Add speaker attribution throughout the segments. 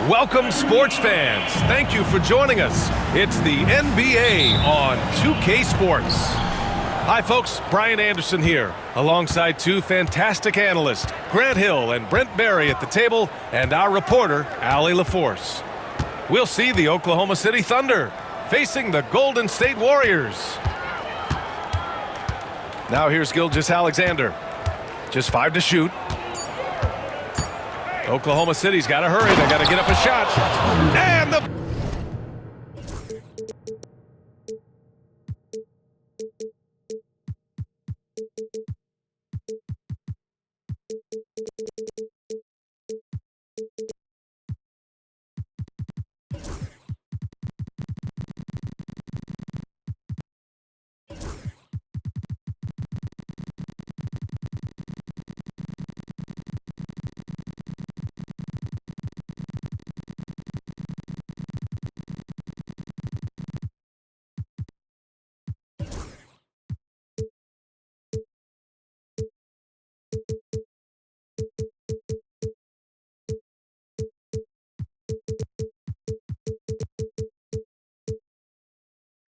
Speaker 1: Welcome, sports fans. Thank you for joining us. It's the NBA on 2K Sports. Hi, folks. Brian Anderson here, alongside two fantastic analysts, Grant Hill and Brent Barry at the table, and our reporter, Allie LaForce. We'll see the Oklahoma City Thunder facing the Golden State Warriors. Now here's Gilgeous-Alexander. Just 5 to shoot. Oklahoma City's got to hurry. They got to get up a shot. And the...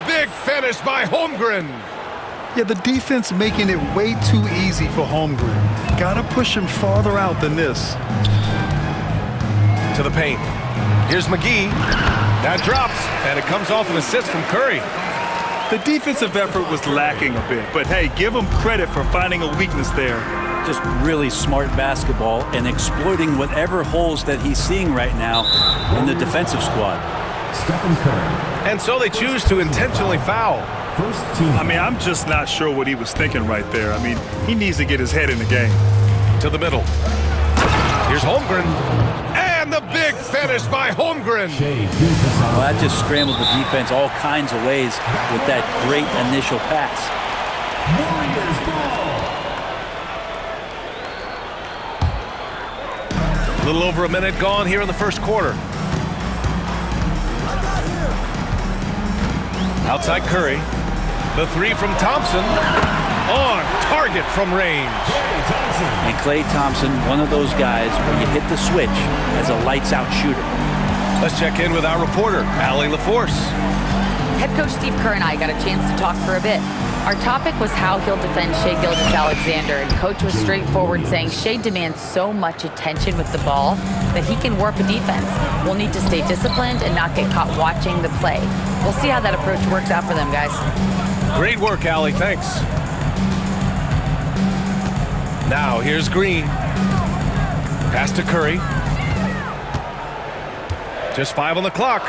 Speaker 1: Big finish by Holmgren.
Speaker 2: Yeah, the defense making it way too easy for Holmgren. Gotta push him farther out than this.
Speaker 1: To the paint. Here's McGee. That drops, and it comes off an assist from Curry.
Speaker 3: The defensive effort was lacking a bit, but hey, give him credit for finding a weakness there.
Speaker 4: Just really smart basketball and exploiting whatever holes that he's seeing right now in the defensive squad.
Speaker 1: And so they choose to intentionally foul.
Speaker 3: I mean, I'm just not sure what he was thinking right there. I mean, he needs to get his head in the game.
Speaker 1: To the middle. Here's Holmgren. And the big finish by Holmgren.
Speaker 4: Well, that just scrambled the defense all kinds of ways with that great initial pass.
Speaker 1: A little over a minute gone here in the first quarter. Outside Curry. The three from Thompson. On target from range.
Speaker 4: And Klay Thompson, one of those guys where you hit the switch as a lights-out shooter.
Speaker 1: Let's check in with our reporter, Allie LaForce.
Speaker 5: Head coach Steve Kerr and I got a chance to talk for a bit. Our topic was how he'll defend Shai Gilgeous-Alexander, and coach was straightforward, saying Shai demands so much attention with the ball that he can warp a defense. We'll need to stay disciplined and not get caught watching the play. We'll see how that approach works out for them, guys.
Speaker 1: Great work, Allie. Thanks. Now here's Green. Pass to Curry. Just 5 on the clock.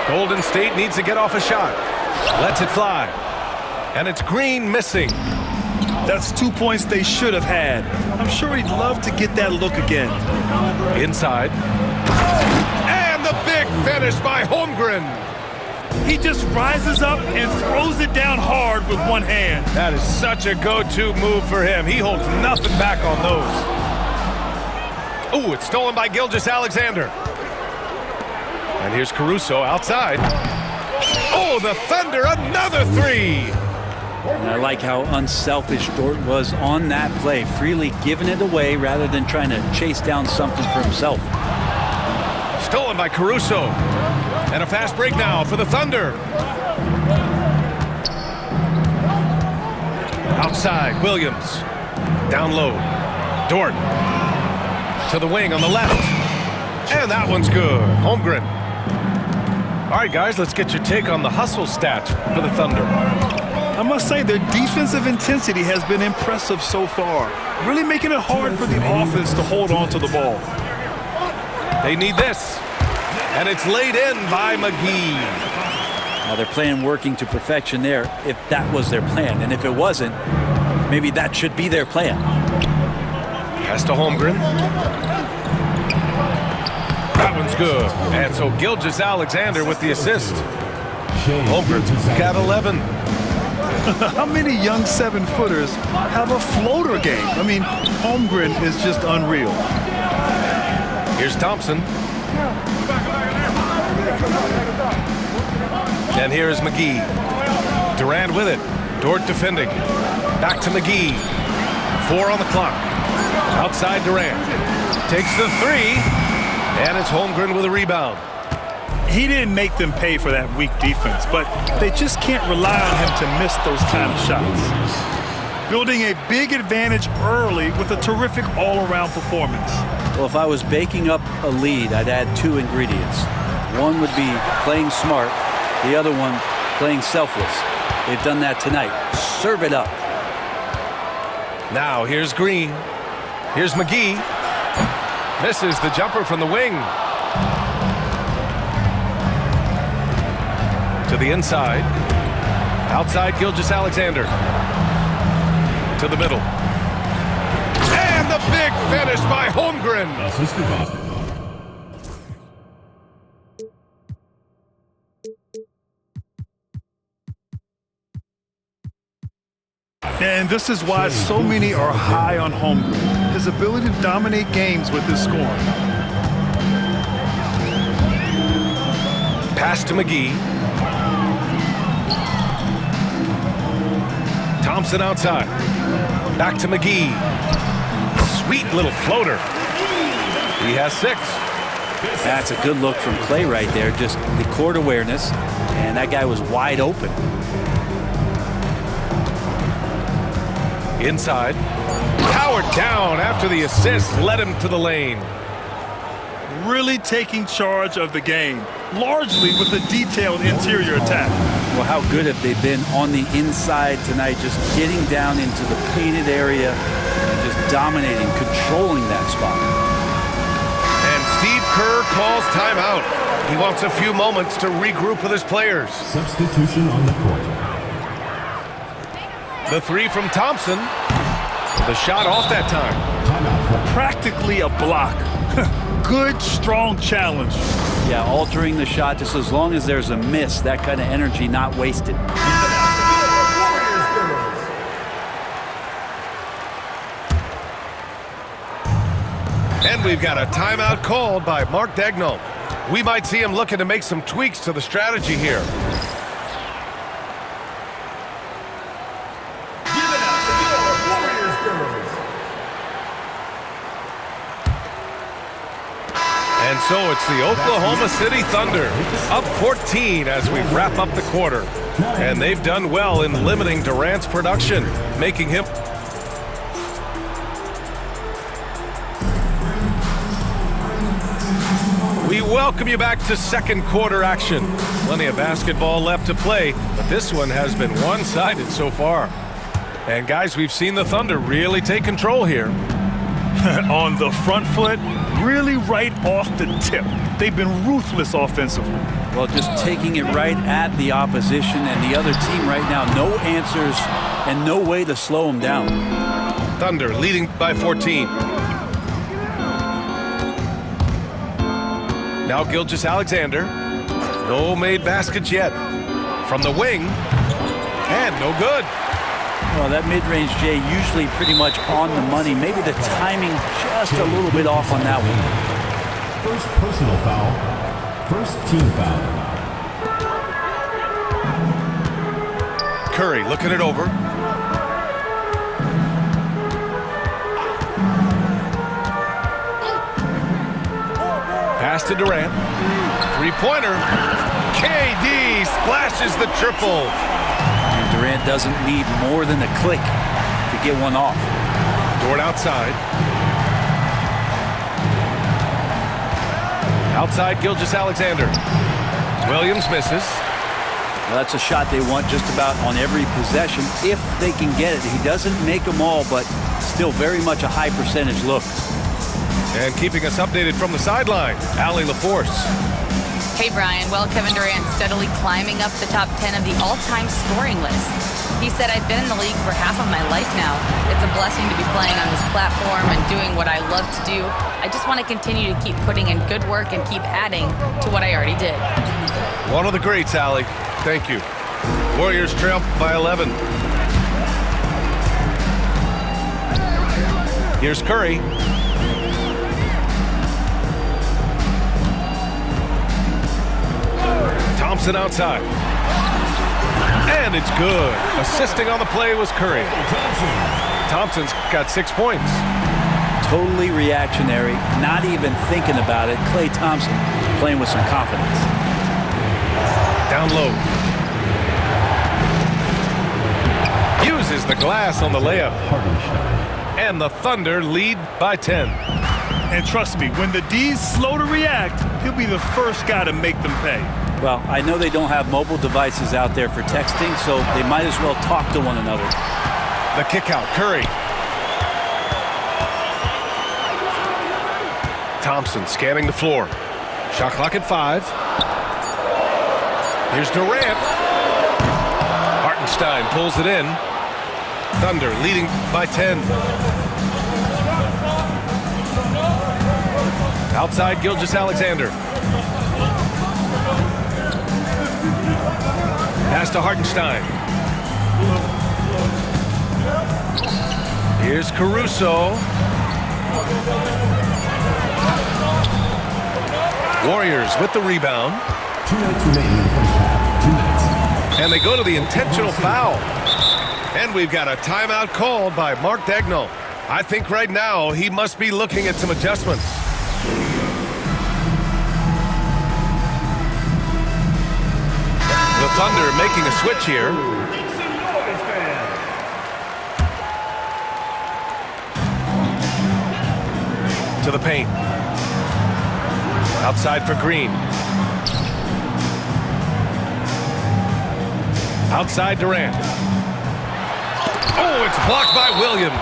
Speaker 1: Golden State needs to get off a shot. Lets it fly. And it's Green missing.
Speaker 3: That's 2 points they should have had. I'm sure he'd love to get that look again.
Speaker 1: Inside. And the big finish by Holmgren.
Speaker 3: He just rises up and throws it down hard with one hand.
Speaker 1: That is such a go-to move for him. He holds nothing back on those. Ooh, it's stolen by Gilgeous-Alexander. And here's Caruso outside. Oh, the Thunder, another three.
Speaker 4: And I like how unselfish Dort was on that play, freely giving it away rather than trying to chase down something for himself.
Speaker 1: Stolen by Caruso. And a fast break now for the Thunder. Outside, Williams. Down low. Dort. To the wing on the left. And that one's good. Holmgren. All right, guys, let's get your take on the hustle stats for the Thunder.
Speaker 3: I must say their defensive intensity has been impressive so far, really making it hard for the offense to hold on to the ball.
Speaker 1: They need this, and it's laid in by McGee.
Speaker 4: Now they're playing working to perfection there if that was their plan, and if it wasn't, maybe that should be their plan.
Speaker 1: Pass to Holmgren. That one's good. And so Gilgeous-Alexander with the assist. Holmgren's got 11.
Speaker 2: How many young 7-footers have a floater game? I mean, Holmgren is just unreal.
Speaker 1: Here's Thompson. And here is McGee. Durant with it. Dort defending. Back to McGee. 4 on the clock. Outside Durant. Takes the 3. And it's Holmgren with a rebound.
Speaker 3: He didn't make them pay for that weak defense, but they just can't rely on him to miss those kind of shots. Building a big advantage early with a terrific all-around performance.
Speaker 4: Well, if I was baking up a lead, I'd add two ingredients. One would be playing smart, the other one playing selfless. They've done that tonight. Serve it up.
Speaker 1: Now here's Green. Here's McGee. Misses the jumper from the wing. To the inside. Outside Gilgeous-Alexander. To the middle. And the big finish by Holmgren.
Speaker 2: And this is why so many are high on Holmgren. His ability to dominate games with his scoring.
Speaker 1: Pass to McGee. Thompson outside. Back to McGee. Sweet little floater. He has 6.
Speaker 4: That's a good look from Clay right there. Just the court awareness, and that guy was wide open.
Speaker 1: Inside. Powered down after the assist led him to the lane.
Speaker 3: Really taking charge of the game, largely with a detailed interior attack.
Speaker 4: Well, how good have they been on the inside tonight, just getting down into the painted area and just dominating, controlling that spot.
Speaker 1: And Steve Kerr calls timeout. He wants a few moments to regroup with his players.
Speaker 6: Substitution on the court.
Speaker 1: The 3 from Thompson. The shot off that time.
Speaker 3: Practically a block. Good, strong challenge.
Speaker 4: Yeah, altering the shot just as long as there's a miss, that kind of energy not wasted.
Speaker 1: And we've got a timeout called by Mark Daigneault. We might see him looking to make some tweaks to the strategy here. And so it's the Oklahoma City Thunder up 14 as we wrap up the quarter. And they've done well in limiting Durant's production, making him... We welcome you back to second quarter action. Plenty of basketball left to play, but this one has been one-sided so far. And guys, we've seen the Thunder really take control here.
Speaker 3: On the front foot, really right off the tip. They've been ruthless offensively.
Speaker 4: Well, just taking it right at the opposition and the other team right now. No answers and no way to slow them down.
Speaker 1: Thunder leading by 14. Now Gilgeous-Alexander. No made baskets yet. From the wing. And no good.
Speaker 4: Well, that mid-range, Jay, usually pretty much on the money. Maybe the timing just a little bit off on that one.
Speaker 6: First personal foul. First team foul.
Speaker 1: Curry looking it over. Pass to Durant. Three-pointer. KD splashes the triple.
Speaker 4: Durant doesn't need more than a click to get one off.
Speaker 1: Dort outside. Outside Gilgeous-Alexander. Williams misses.
Speaker 4: Well, that's a shot they want just about on every possession if they can get it. He doesn't make them all, but still very much a high percentage look.
Speaker 1: And keeping us updated from the sideline, Allie LaForce.
Speaker 5: Hey, Brian. Well, Kevin Durant steadily climbing up the top 10 of the all-time scoring list. He said, I've been in the league for half of my life now. It's a blessing to be playing on this platform and doing what I love to do. I just want to continue to keep putting in good work and keep adding to what I already did.
Speaker 1: One of the greats, Allie. Thank you. Warriors trail by 11. Here's Curry. Thompson outside. And it's good. Assisting on the play was Curry. Thompson's got 6 points.
Speaker 4: Totally reactionary, not even thinking about it. Klay Thompson playing with some confidence.
Speaker 1: Down low. Uses the glass on the layup. And the Thunder lead by 10.
Speaker 3: And trust me, when the D's slow to react, he'll be the first guy to make them pay.
Speaker 4: Well, I know they don't have mobile devices out there for texting, so they might as well talk to one another.
Speaker 1: The kick out, Curry. Thompson scanning the floor. Shot clock at 5. Here's Durant. Hartenstein pulls it in. Thunder leading by 10. Outside Gilgeous-Alexander. Pass to Hartenstein. Here's Caruso. Warriors with the rebound.
Speaker 6: 2 minutes remaining in the first half. 2 minutes.
Speaker 1: And they go to the intentional foul. And we've got a timeout called by Mark Daigneault. I think right now he must be looking at some adjustments. The Thunder making a switch here. To the paint. Outside for Green. Outside Durant. Oh, it's blocked by Williams.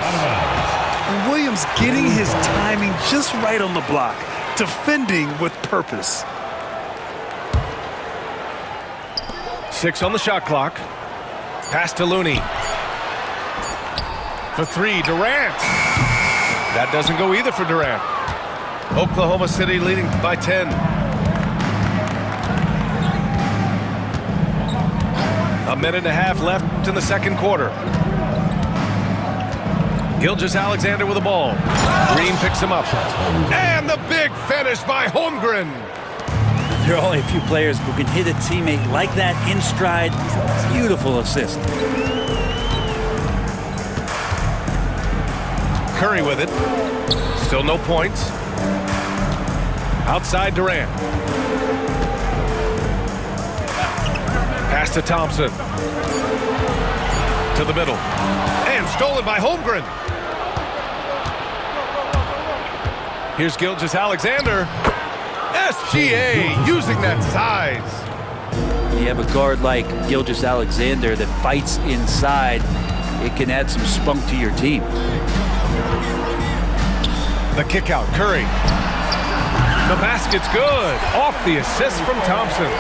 Speaker 2: And Williams getting his timing just right on the block. Defending with purpose.
Speaker 1: 6 on the shot clock. Pass to Looney. For 3, Durant. That doesn't go either for Durant. Oklahoma City leading by 10. A minute and a half left in the second quarter. Gilgeous-Alexander with the ball. Green picks him up. And the big finish by Holmgren.
Speaker 4: There are only a few players who can hit a teammate like that in stride. Beautiful assist.
Speaker 1: Curry with it. Still no points. Outside Durant. Pass to Thompson. To the middle. And stolen by Holmgren. Here's Gilgeous-Alexander. SGA using that size.
Speaker 4: You have a guard like Gilgeous-Alexander that fights inside. It can add some spunk to your team.
Speaker 1: The kick out, Curry. The basket's good. Off the assist from Thompson.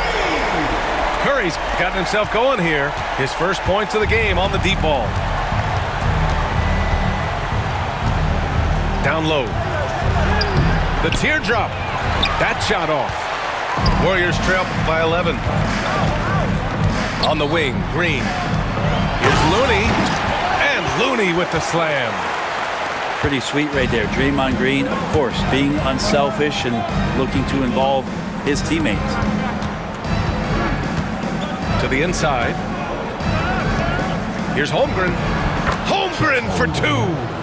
Speaker 1: Curry's gotten himself going here. His first points of the game on the deep ball. Down low. The teardrop. That shot off. Warriors trail by 11. On the wing, Green. Here's Looney. And Looney with the slam.
Speaker 4: Pretty sweet right there. Draymond Green, of course, being unselfish and looking to involve his teammates.
Speaker 1: To the inside. Here's Holmgren. Holmgren for 2.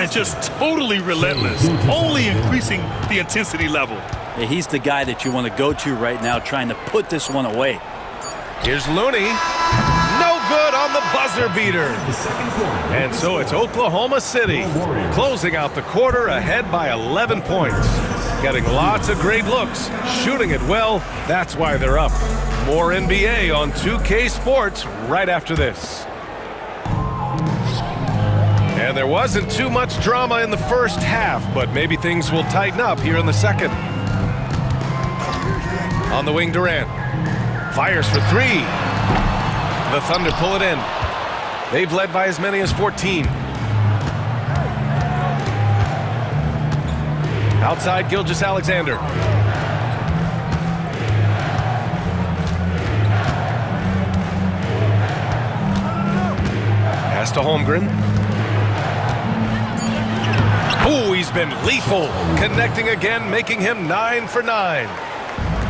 Speaker 3: And just totally relentless, only increasing the intensity level.
Speaker 4: Yeah, he's the guy that you want to go to right now, trying to put this one away.
Speaker 1: Here's Looney. No good on the buzzer beater. And so it's Oklahoma City closing out the quarter ahead by 11 points. Getting lots of great looks, shooting it well. That's why they're up. More NBA on 2K Sports right after this. And there wasn't too much drama in the first half, but maybe things will tighten up here in the second. On the wing, Durant. Fires for 3. The Thunder pull it in. They've led by as many as 14. Outside Gilgeous-Alexander. Pass to Holmgren. Ooh, he's been lethal. Connecting again, making him 9 for 9.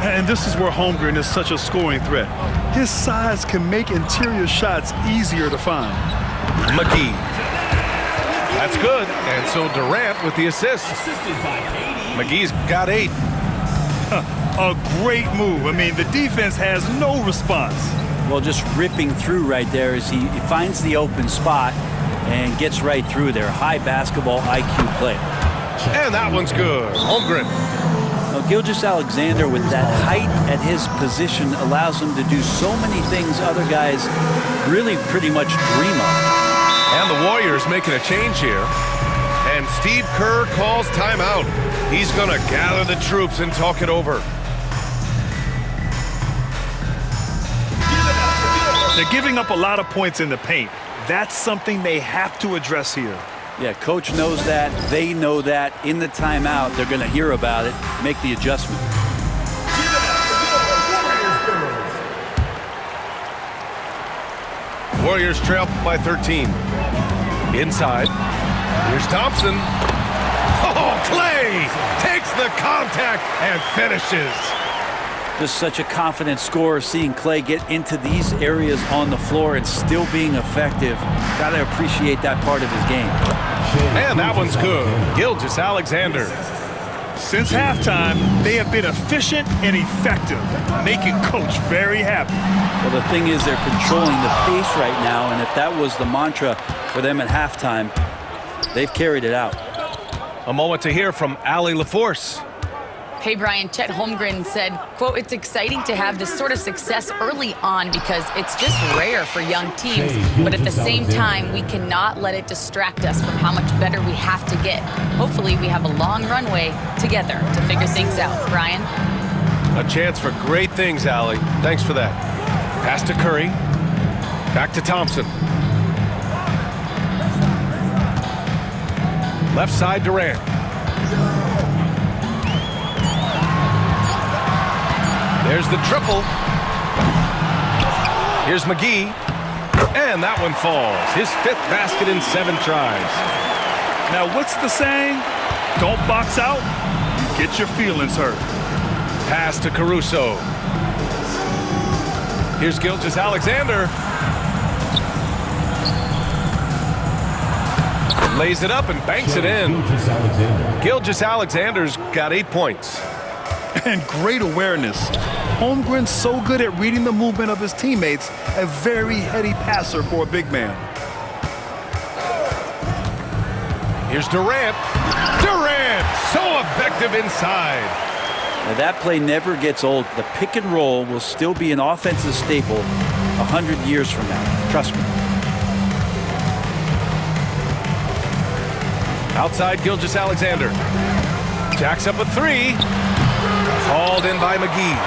Speaker 2: And this is where Holmgren is such a scoring threat. His size can make interior shots easier to find.
Speaker 1: McGee. That's good. And so Durant with the assist. McGee's got 8.
Speaker 3: A great move. I mean, the defense has no response.
Speaker 4: Well, just ripping through right there as he finds the open spot and gets right through there. High basketball IQ play.
Speaker 1: And that one's good. Holmgren.
Speaker 4: Well, Gilgeous-Alexander with that height at his position allows him to do so many things other guys really pretty much dream of.
Speaker 1: And the Warriors making a change here. And Steve Kerr calls timeout. He's going to gather the troops and talk it over.
Speaker 3: They're giving up a lot of points in the paint. That's something they have to address here.
Speaker 4: Yeah, coach knows that. They know that. In the timeout, they're going to hear about it, make the adjustment.
Speaker 1: Warriors trail by 13. Inside. Here's Thompson. Oh, Clay takes the contact and finishes.
Speaker 4: Just such a confident scorer, seeing Clay get into these areas on the floor and still being effective. Got to appreciate that part of his game.
Speaker 1: And that one's good. Gilgeous-Alexander.
Speaker 3: Since halftime, they have been efficient and effective, making coach very happy.
Speaker 4: Well, the thing is, they're controlling the pace right now, and if that was the mantra for them at halftime, they've carried it out.
Speaker 1: A moment to hear from Allie LaForce.
Speaker 5: Hey, Brian, Chet Holmgren said, quote, "It's exciting to have this sort of success early on because it's just rare for young teams. But at the same time, we cannot let it distract us from how much better we have to get. Hopefully, we have a long runway together to figure things out." Brian?
Speaker 1: A chance for great things, Allie. Thanks for that. Pass to Curry. Back to Thompson. Left side, Durant. There's the triple. Here's McGee. And that one falls. His 5th basket in 7 tries.
Speaker 3: Now, what's the saying? Don't box out, get your feelings hurt.
Speaker 1: Pass to Caruso. Here's Gilgeous-Alexander. Lays it up and banks it in. Gilgeous-Alexander's got 8 points.
Speaker 2: And great awareness. Holmgren's so good at reading the movement of his teammates, a very heady passer for a big man.
Speaker 1: Here's Durant. Durant, so effective inside.
Speaker 4: Now, that play never gets old. The pick and roll will still be an offensive staple 100 years from now. Trust me.
Speaker 1: Outside, Gilgeous-Alexander. Jacks up a 3. Hauled in by McGee.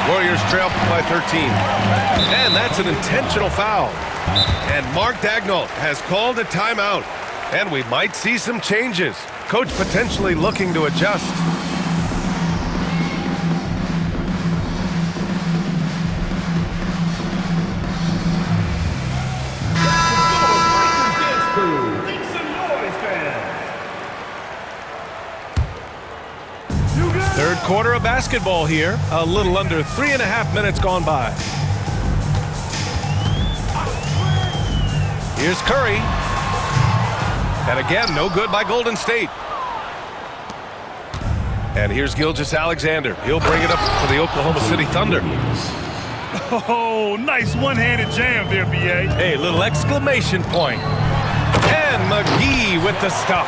Speaker 1: Warriors trail by 13. And that's an intentional foul. And Mark Daigneault has called a timeout. And we might see some changes. Coach potentially looking to adjust. Third quarter of basketball here. A little under 3.5 minutes gone by. Here's Curry. And again, no good by Golden State. And here's Gilgeous-Alexander. He'll bring it up for the Oklahoma City Thunder.
Speaker 3: Oh, nice one-handed jam there, B.A.
Speaker 1: Hey, little exclamation point. And McGee with the stuff.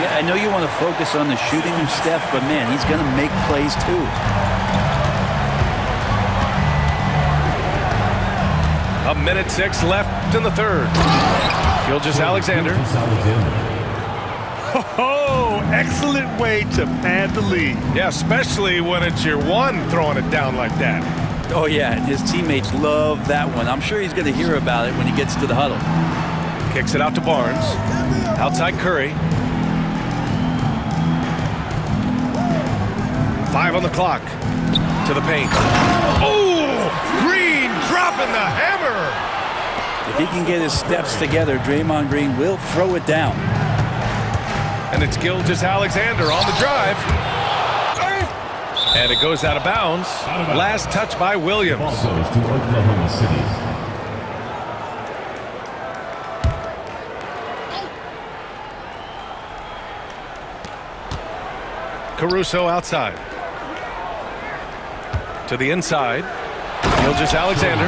Speaker 4: Yeah, I know you want to focus on the shooting of Steph, but man, he's going to make plays too.
Speaker 1: A minute 6 left in the third. Gilgeous-Alexander.
Speaker 3: Oh, excellent way to pad the lead.
Speaker 1: Yeah, especially when it's your one throwing it down like that.
Speaker 4: Oh yeah, and his teammates love that one. I'm sure he's going to hear about it when he gets to the huddle.
Speaker 1: Kicks it out to Barnes. Outside Curry. 5 on the clock. To the paint. Oh! Green dropping the hammer!
Speaker 4: If he can get his steps together, Draymond Green will throw it down.
Speaker 1: And it's Gilgeous-Alexander on the drive. And it goes out of bounds. Last touch by Williams.
Speaker 6: Ball goes to Oklahoma City.
Speaker 1: Caruso outside. To the inside. Gilgeous-Alexander.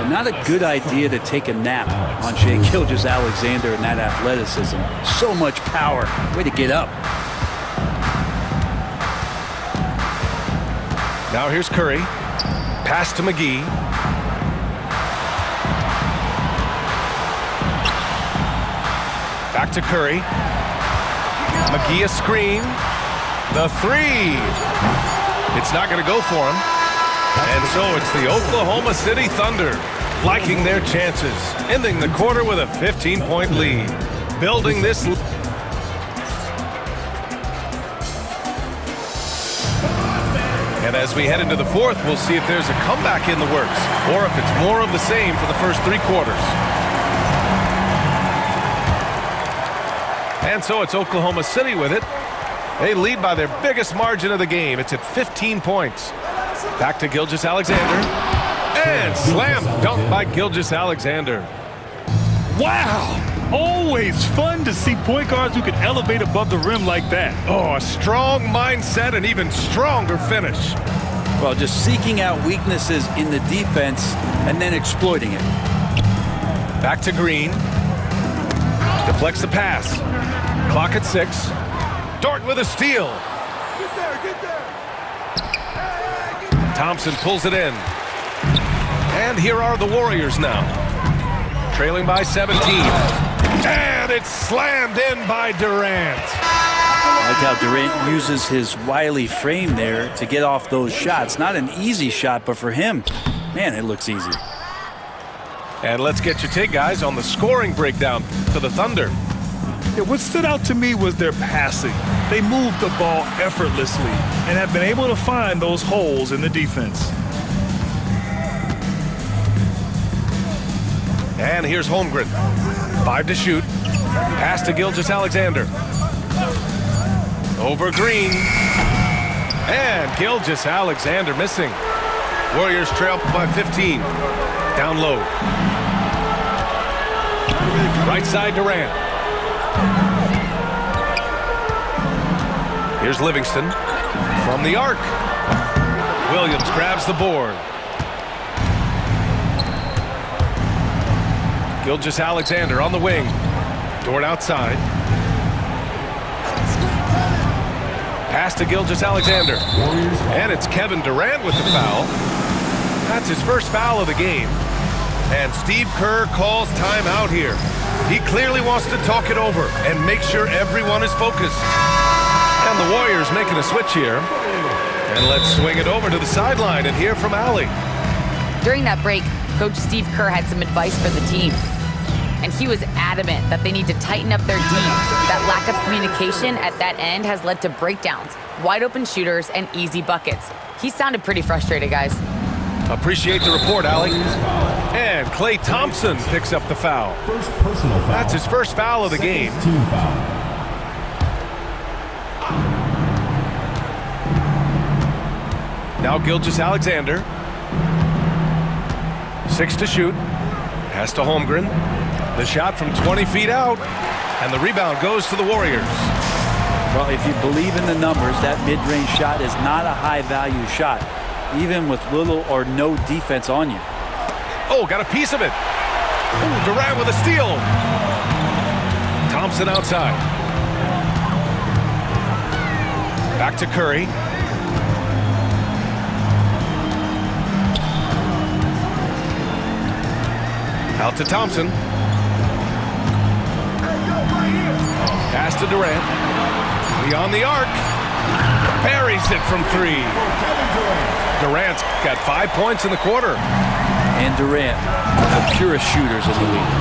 Speaker 4: And not a good idea to take a nap on Shai Gilgeous-Alexander and that athleticism. So much power. Way to get up.
Speaker 1: Now here's Curry. Pass to McGee. Back to Curry. McGee a screen. The three. It's not going to go for him. And so it's the Oklahoma City Thunder liking their chances, ending the quarter with a 15-point lead. Building this. And as we head into the fourth, we'll see if there's a comeback in the works or if it's more of the same for the first three quarters. And so it's Oklahoma City with it. They lead by their biggest margin of the game. It's at 15 points. Back to Gilgeous-Alexander. And slam dunk by Gilgeous-Alexander.
Speaker 3: Wow! Always fun to see point guards who can elevate above the rim like that.
Speaker 1: Oh, a strong mindset and even stronger finish.
Speaker 4: Well, just seeking out weaknesses in the defense and then exploiting it.
Speaker 1: Back to Green. Deflects the pass. Clock at 6. Dort with a steal.
Speaker 2: Get there.
Speaker 1: Thompson pulls it in. And here are the Warriors now. Trailing by 17. And it's slammed in by Durant.
Speaker 4: I like how Durant uses his wily frame there to get off those shots. Not an easy shot, but for him, man, it looks easy.
Speaker 1: And let's get your take, guys, on the scoring breakdown for the Thunder.
Speaker 3: Yeah, what stood out to me was their passing. They moved the ball effortlessly and have been able to find those holes in the defense.
Speaker 1: And here's Holmgren. 5 to shoot. Pass to Gilgeous-Alexander. Over Green. And Gilgeous-Alexander missing. Warriors trail by 15. Down low. Right side Durant. Here's Livingston from the arc. Williams grabs the board. Gilgeous-Alexander on the wing. Dort outside. Pass to Gilgeous-Alexander. And it's Kevin Durant with the foul. That's his first foul of the game. And Steve Kerr calls timeout here. He clearly wants to talk it over and make sure everyone is focused. And the Warriors making a switch here. And let's swing it over to the sideline and hear from Allie.
Speaker 5: During that break, Coach Steve Kerr had some advice for the team. And he was adamant that they need to tighten up their D. That lack of communication at that end has led to breakdowns, wide open shooters, and easy buckets. He sounded pretty frustrated, guys.
Speaker 1: Appreciate the report, Allie. And Klay Thompson picks up the foul.
Speaker 6: First personal foul.
Speaker 1: That's his first foul of the game.
Speaker 6: Team foul.
Speaker 1: Now Gilgeous-Alexander. 6 to shoot. Pass to Holmgren. The shot from 20 feet out. And the rebound goes to the Warriors.
Speaker 4: Well, if you believe in the numbers, that mid-range shot is not a high-value shot, even with little or no defense on you.
Speaker 1: Oh, got a piece of it. Ooh, Durant with a steal. Thompson outside. Back to Curry. Out to Thompson. Pass to Durant. Beyond the arc. Buries it from 3. Durant's got 5 points in the quarter.
Speaker 4: And Durant, the purest shooters in the league.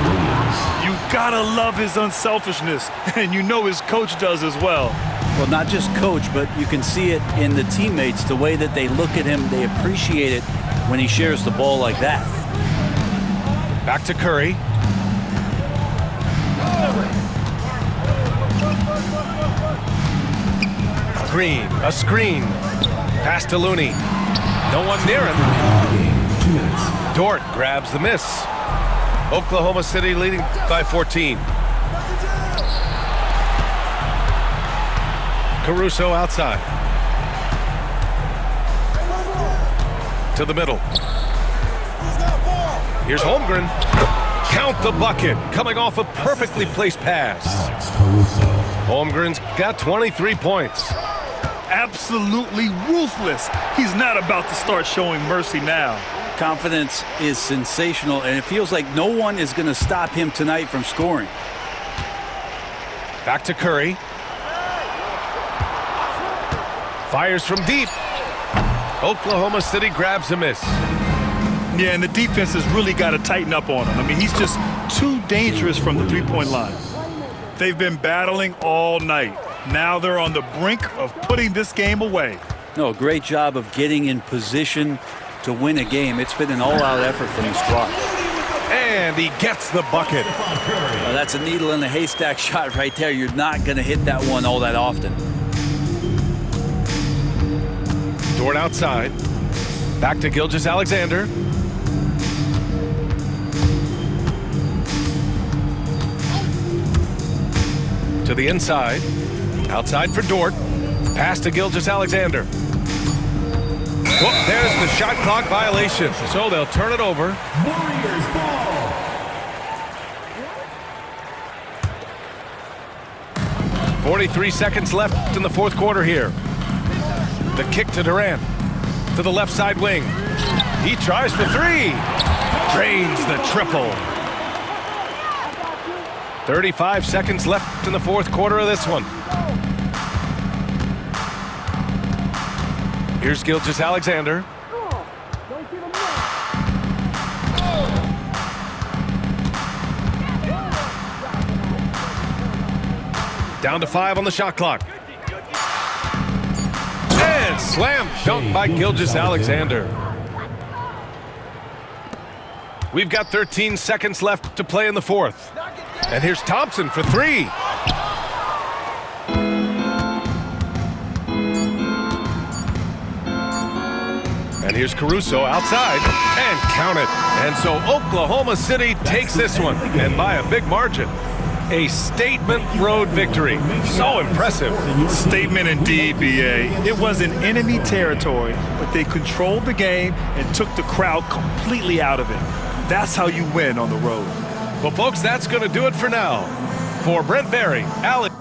Speaker 3: You gotta love his unselfishness, and you know his coach does as well.
Speaker 4: Well, not just coach, but you can see it in the teammates, the way that they look at him. They appreciate it when he shares the ball like that.
Speaker 1: Back to Curry. Green, a screen. Pass to Looney. No one near him.
Speaker 6: 2 minutes.
Speaker 1: Dort grabs the miss. Oklahoma City leading by 14. Caruso outside. To the middle. Here's Holmgren. Count the bucket, coming off a perfectly placed pass. Holmgren's got 23 points.
Speaker 3: Absolutely ruthless. He's not about to start showing mercy now.
Speaker 4: Confidence is sensational, and it feels like no one is going to stop him tonight from scoring.
Speaker 1: Back to Curry. Fires from deep. Oklahoma City grabs a miss.
Speaker 3: Yeah, and the defense has really got to tighten up on him. I mean, he's just too dangerous from the three-point line. They've been battling all night. Now they're on the brink of putting this game away.
Speaker 4: No, great job of getting in position to win a game. It's been an all-out effort from the squad.
Speaker 1: And he gets the bucket.
Speaker 4: Well, that's a needle in the haystack shot right there. You're not going to hit that one all that often.
Speaker 1: Dort outside. Back to Gilgeous-Alexander. To the inside. Outside for Dort. Pass to Gilgeous-Alexander. Oh, there's the shot clock violation. So they'll turn it over.
Speaker 6: Warriors ball.
Speaker 1: 43 seconds left in the fourth quarter here. The kick to Durant. To the left side wing. He tries for three. Drains the triple. 35 seconds left in the fourth quarter of this one. Here's Gilgeous-Alexander. Down to 5 on the shot clock. And slam dunk by Gilgeous-Alexander. We've got 13 seconds left to play in the fourth. And here's Thompson for three. And here's Caruso outside, and count it. And so Oklahoma City takes this one, and by a big margin. A statement road victory. So impressive.
Speaker 3: Statement indeed, BA. It was in enemy territory, but they controlled the game and took the crowd completely out of it. That's how you win on the road.
Speaker 1: Well, folks, that's going to do it for now. For Brent Barry, Alex.